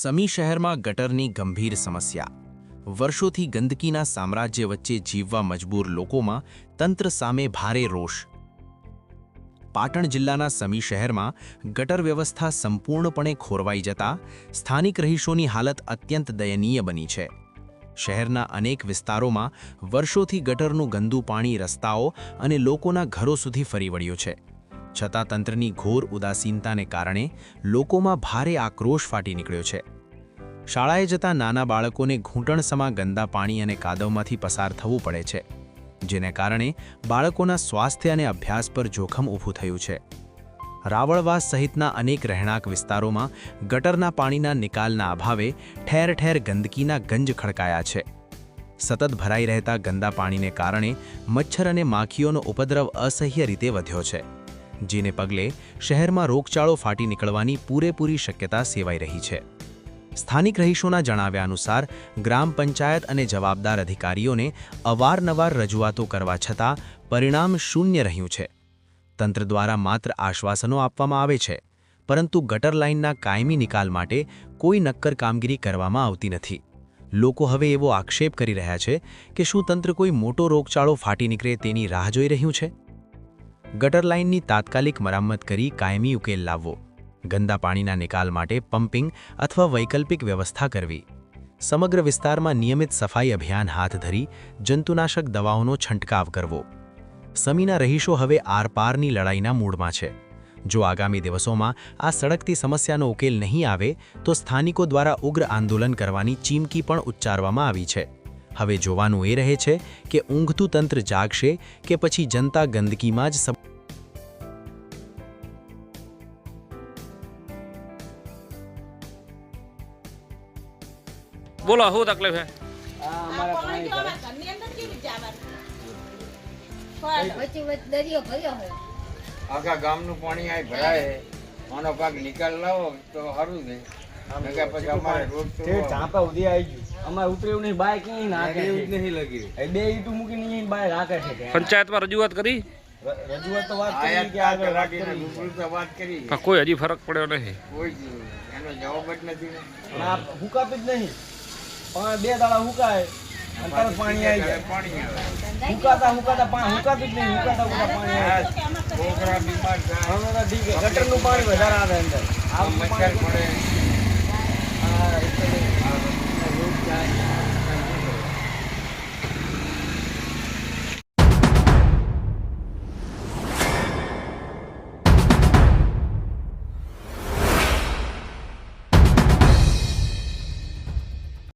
સમી શહેરમાં ગટરની ગંભીર સમસ્યા. વર્ષોથી ગંદકીના સામ્રાજ્ય વચ્ચે જીવવા મજબૂર લોકોમાં તંત્ર સામે ભારે રોષ. પાટણ જિલ્લાના સમી શહેરમાં ગટર વ્યવસ્થા સંપૂર્ણપણે ખોરવાઈ જતા સ્થાનિક રહીશોની હાલત અત્યંત દયનીય બની છે. શહેરના અનેક વિસ્તારોમાં વર્ષોથી ગટરનું ગંદુ પાણી રસ્તાઓ અને લોકોના ઘરો સુધી ફરી વળ્યું છે. છતાં તંત્રની ઘોર ઉદાસીનતાને કારણે લોકોમાં ભારે આક્રોશ ફાટી નીકળ્યો છે. શાળાએ જતા નાના બાળકોને ઘૂંટણસમા ગંદા પાણી અને કાદવમાંથી પસાર થવું પડે છે, જેને કારણે બાળકોના સ્વાસ્થ્ય અને અભ્યાસ પર જોખમ ઊભું થયું છે. રાવળવાસ સહિતના અનેક રહેણાંક વિસ્તારોમાં ગટરના પાણીના નિકાલના અભાવે ઠેર ઠેર ગંદકીના ગંજ ખડકાયા છે. સતત ભરાઈ રહેતા ગંદા પાણીને કારણે મચ્છર અને માખીઓનો ઉપદ્રવ અસહ્ય રીતે વધ્યો છે, જેને પગલે શહેરમાં રોગચાળો ફાટી નીકળવાની પૂરેપૂરી શક્યતા સેવાઈ રહી છે. સ્થાનિક રહીશોના જણાવ્યા અનુસાર ગ્રામ પંચાયત અને જવાબદાર અધિકારીઓને અવારનવાર રજૂઆતો કરવા છતાં પરિણામ શૂન્ય રહ્યું છે. તંત્ર દ્વારા માત્ર આશ્વાસનો આપવામાં આવે છે, પરંતુ ગટર લાઇનના કાયમી નિકાલ માટે કોઈ નક્કર કામગીરી કરવામાં આવતી નથી. લોકો હવે એવો આક્ષેપ કરી રહ્યા છે કે શું તંત્ર કોઈ મોટો રોગચાળો ફાટી નીકળે તેની રાહ જોઈ રહ્યું છે? ગટર લાઇનની તાત્કાલિક મરામત કરી કાયમી ઉકેલ લાવવો, ગંદા પાણીના નિકાલ માટે પમ્પિંગ અથવા વૈકલ્પિક વ્યવસ્થા કરવી, સમગ્ર વિસ્તારમાં નિયમિત સફાઈ અભિયાન હાથ ધરી જંતુનાશક દવાઓનો છંટકાવ કરવો. સમીના રહીશો હવે આરપારની લડાઈના મૂડમાં છે. જો આગામી દિવસોમાં આ સળગતી સમસ્યાનો ઉકેલ નહીં આવે તો સ્થાનિકો દ્વારા ઉગ્ર આંદોલન કરવાની ચીમકી પણ ઉચ્ચારવામાં આવી છે. હવે જોવાનું એ રહે છે કે ઊંઘતું તંત્ર જાગશે કે પછી જનતા ગંદકીમાં જ બોલો શું તકલીફ છે? આખા ગામનું પાણી આ ભરાય, આનો પાક નિકાલ લાવો તો સારું છે. પછી અમારે રોડ તો ઝાંપા ઉધી આવી ગયું. અમારે ઉતરેવું નહીં, બાય ક્યાંય નાખે નહીં લગી. બે ઈટું મૂકીને બાય રાખે છે. પંચાયતમાં રજૂઆત કરી? રજૂઆત તો વાત કરી કે આગળ વાત કરી. વાત કરી, પણ કોઈ હજી ફરક પડ્યો નથી. કોઈ એનો જવાબ જ નથી. આ હુકાતું જ નહીં. પણ 2 દાડા હુકાય અને તરત પાણી આવી જાય. પાણી આવે, હુકાતા પાણી હુકાતું જ નહીં. હુકાતા પાણી આવે. છોકરા બીમાર થાય, હવે ઠીક છે, ગટરનું પાણી વધારે આવે અંદર. મચ્છર પડે. આ એટલે રોગ જાય.